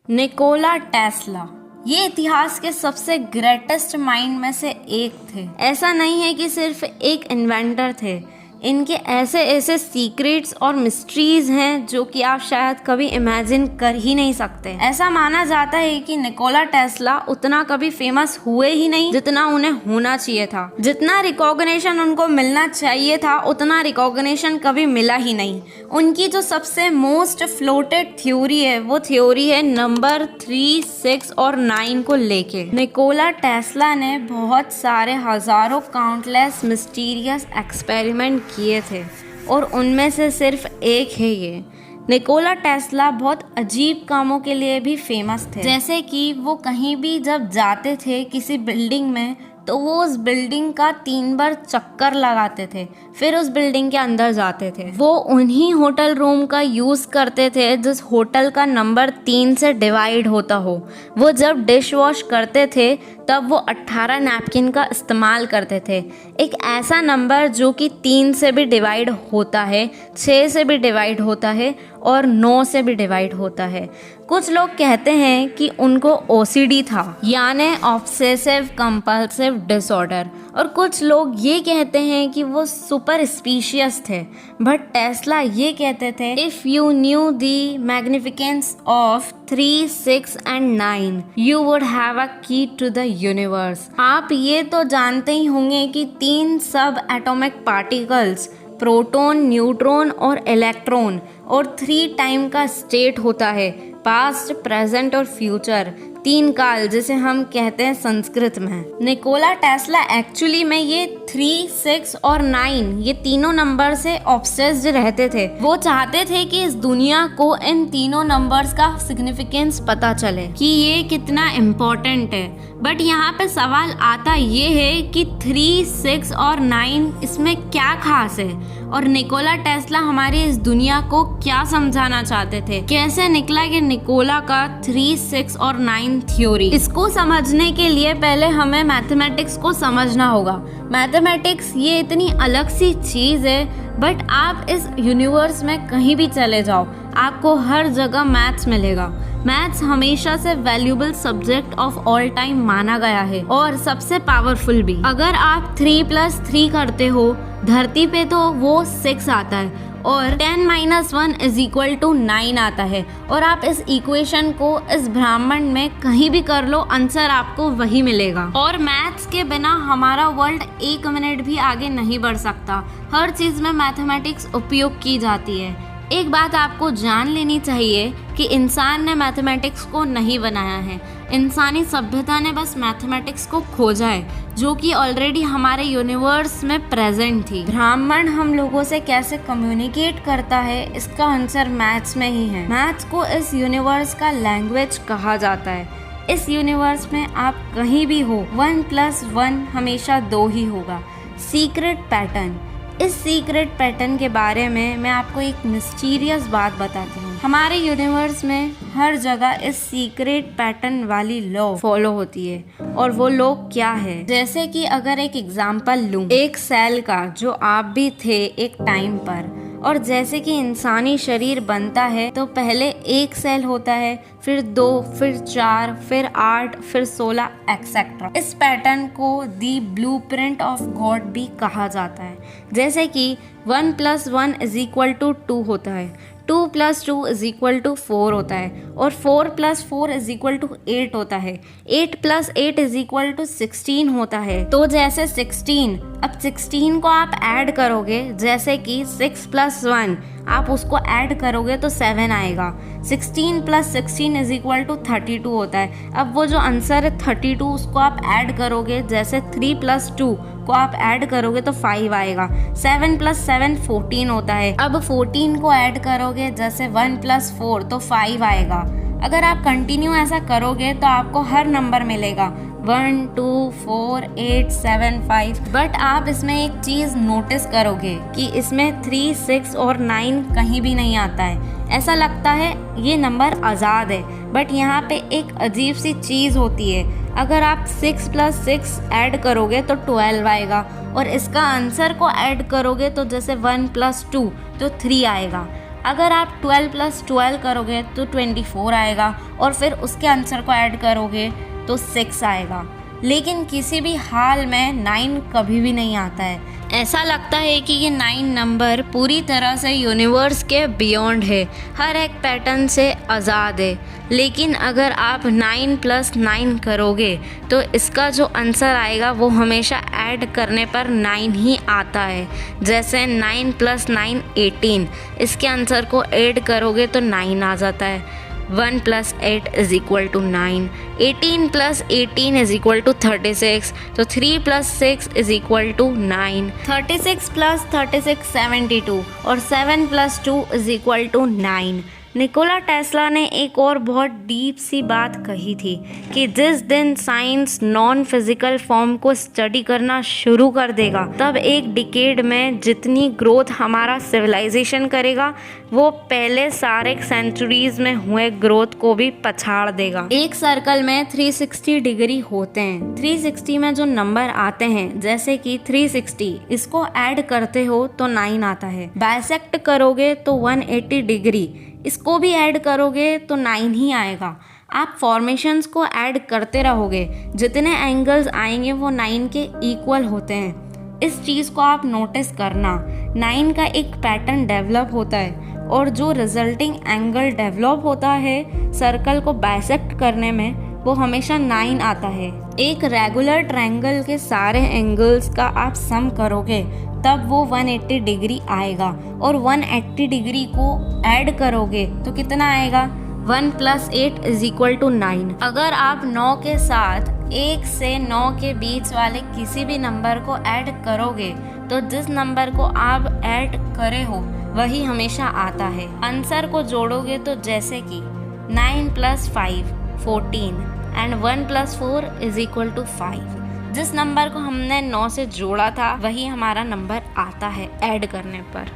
Nikola Tesla ये इतिहास के सबसे ग्रेटेस्ट माइंड में से एक थे। ऐसा नहीं है कि सिर्फ एक इन्वेंटर थे, इनके ऐसे ऐसे सीक्रेट्स और मिस्ट्रीज हैं जो कि आप शायद कभी इमेजिन कर ही नहीं सकते। ऐसा माना जाता है कि निकोला टेस्ला उतना कभी फेमस हुए ही नहीं जितना उन्हें होना चाहिए था। जितना रिकॉग्निशन उनको मिलना चाहिए था उतना रिकॉग्निशन कभी मिला ही नहीं। उनकी जो सबसे मोस्ट फ्लोटेड थ्योरी है वो थ्योरी है नंबर 3, 6 और 9 को लेके। निकोला टेस्ला ने बहुत सारे हजारों काउंटलेस मिस्टीरियस एक्सपेरिमेंट किए थे और उनमें से सिर्फ एक है ये। निकोला टेस्ला बहुत अजीब कामों के लिए भी फेमस थे, जैसे कि वो कहीं भी जब जाते थे किसी बिल्डिंग में तो वो उस बिल्डिंग का 3 बार चक्कर लगाते थे, फिर उस बिल्डिंग के अंदर जाते थे। वो उन्हीं होटल रूम का यूज़ करते थे जिस होटल का नंबर 3 से डिवाइड होता हो। वो जब डिश वॉश करते थे तब वो 18 नैपकिन का इस्तेमाल करते थे। एक ऐसा नंबर जो कि 3 से भी डिवाइड होता है, 6 से भी डिवाइड होता है और 9 से भी डिवाइड होता है। कुछ लोग कहते हैं कि उनको OCD था, यानी ऑब्सेसिव कंपल्सिव डिसऑर्डर, और कुछ लोग ये कहते हैं कि वो सुपर स्पीशियस थे। बट टेस्ला ये कहते थे, if you knew the magnificence of 3, 6 and 9 you would have a key to the universe. आप ये तो जानते ही होंगे कि 3 सब एटॉमिक पार्टिकल्स, प्रोटॉन, न्यूट्रॉन और इलेक्ट्रॉन, और 3 टाइम का स्टेट होता है, पास्ट, प्रेजेंट और फ्यूचर। 3 काल जिसे हम कहते हैं संस्कृत में। निकोला टेस्ला एक्चुअली में ये 3, 6 और 9 ये तीनों नंबर से ऑब्सेस्ड रहते थे। वो चाहते थे कि इस दुनिया को इन तीनों नंबर्स का सिग्निफिकेंस पता चले कि ये कितना इम्पोर्टेंट है। बट यहाँ पे सवाल आता ये है कि 3, 6 और 9 इसमें क्या खास है, और निकोला टेस्ला हमारी इस दुनिया को क्या समझाना चाहते थे। कैसे निकला कि निकोला का 3, 6 और 9 थ्योरी। इसको समझने के लिए पहले हमें मैथमेटिक्स को समझना होगा। मैथमेटिक्स ये इतनी अलग सी चीज है, बट आप इस यूनिवर्स में कहीं भी चले जाओ आपको हर जगह मैथ्स मिलेगा। मैथ्स हमेशा से valuable subject of all time माना गया है और सबसे पावरफुल भी। अगर आप 3 + 3 करते हो धरती पे तो वो 6 आता है, और 10 - 1 = 9 आता है, और आप इस इक्वेशन को इस ब्रह्मांड में कहीं भी कर लो आंसर आपको वही मिलेगा। और मैथ्स के बिना हमारा वर्ल्ड 1 मिनट भी आगे नहीं बढ़ सकता। हर चीज़ में मैथमेटिक्स उपयोग की जाती है। एक बात आपको जान लेनी चाहिए कि इंसान ने मैथमेटिक्स को नहीं बनाया है, इंसानी सभ्यता ने बस मैथमेटिक्स को खोजा है, जो कि ऑलरेडी हमारे यूनिवर्स में प्रेजेंट थी। ब्रह्मांड हम लोगों से कैसे कम्युनिकेट करता है इसका आंसर मैथ्स में ही है। मैथ्स को इस यूनिवर्स का लैंग्वेज कहा जाता है। इस यूनिवर्स में आप कहीं भी हो 1 + 1 हमेशा 2 ही होगा। Secret pattern. इस सीक्रेट पैटर्न के बारे में मैं आपको एक मिस्टीरियस बात बताती हूँ। हमारे यूनिवर्स में हर जगह इस सीक्रेट पैटर्न वाली लॉ फॉलो होती है, और वो लॉ क्या है? जैसे कि अगर एक एग्जांपल लूँ, एक सेल का, जो आप भी थे एक टाइम पर, और जैसे कि इंसानी शरीर बनता है तो पहले 1 सेल होता है, फिर 2, फिर 4, फिर 8, फिर 16 एक्सेट्रा। इस पैटर्न को दी ब्लूप्रिंट ऑफ गॉड भी कहा जाता है। जैसे कि 1 + 1 = 2 होता है, 2 + 2 = 4 होता है, और 4 + 4 = 8 होता है, 8 + 8 = 16 होता है। तो जैसे 16, अब 16 को आप ऐड करोगे, जैसे कि 6 + 1 आप उसको ऐड करोगे तो 7 आएगा। 16 + 16 = 32 होता है। अब वो जो आंसर है 32 उसको आप ऐड करोगे, जैसे 3 + 2 को आप ऐड करोगे तो 5 आएगा। 7 + 7 14 होता है। अब 14 को ऐड करोगे, जैसे 1 + 4 तो 5 आएगा। अगर आप कंटिन्यू ऐसा करोगे तो आपको हर नंबर मिलेगा 1, 2, 4, 8, 7, 5। बट आप इसमें एक चीज़ नोटिस करोगे कि इसमें 3, 6 और 9 कहीं भी नहीं आता है। ऐसा लगता है ये नंबर आज़ाद है, बट यहाँ पे एक अजीब सी चीज़ होती है। अगर आप 6 + 6 ऐड करोगे तो 12 आएगा, और इसका आंसर को ऐड करोगे तो जैसे 1 + 2 तो 3 आएगा। अगर आप 12 प्लस 12 करोगे तो 24 आएगा और फिर उसके आंसर को ऐड करोगे तो 6 आएगा। लेकिन किसी भी हाल में 9 कभी भी नहीं आता है। ऐसा लगता है कि ये 9 नंबर पूरी तरह से यूनिवर्स के बियॉन्ड है, हर एक पैटर्न से आज़ाद है। लेकिन अगर आप 9 प्लस 9 करोगे तो इसका जो आंसर आएगा वो हमेशा ऐड करने पर 9 ही आता है। जैसे 9 प्लस 9 18, इसके आंसर को ऐड करोगे तो 9 आ जाता है। 1 plus 8 is equal to 9, 18 plus 18 is equal to 36, तो 3 plus 6 is equal to 9, 36 plus 36 72 और 7 plus 2 is equal to 9। Nikola Tesla ने एक और बहुत डीप सी बात कही थी कि जिस दिन साइंस नॉन फिजिकल फॉर्म को स्टडी करना शुरू कर देगा तब एक डिकेड में जितनी ग्रोथ हमारा सिविलाइजेशन करेगा वो पहले सारे सेंचुरीज में हुए ग्रोथ को भी पछाड़ देगा। एक सर्कल में 360 डिग्री होते हैं। 360 में जो नंबर आते हैं जैसे कि 360, इसको ऐड करते हो तो 9 आता है। बाइसेक्ट करोगे तो 180 डिग्री, इसको भी ऐड करोगे तो 9 ही आएगा। आप फॉर्मेशंस को ऐड करते रहोगे, जितने एंगल्स आएंगे वो 9 के इक्वल होते हैं। इस चीज़ को आप नोटिस करना, 9 का एक पैटर्न डेवलप होता है और जो रिजल्टिंग एंगल डेवलप होता है सर्कल को बाइसेक्ट करने में वो हमेशा 9 आता है। एक रेगुलर ट्रायंगल के सारे एंगल्स का आप सम करोगे तब वो 180 डिग्री आएगा और 180 डिग्री को ऐड करोगे तो कितना आएगा? 1 प्लस 8 इज इक्वल टू 9। अगर आप 9 के साथ 1 से 9 के बीच वाले किसी भी नंबर को ऐड करोगे तो जिस नंबर को आप ऐड करे हो वही हमेशा आता है। आंसर को जोड़ोगे तो जैसे कि 9 plus 5 14 and 1 plus 4 is equal to 5। जिस नंबर को हमने 9 से जोड़ा था वही हमारा नंबर आता है ऐड करने पर।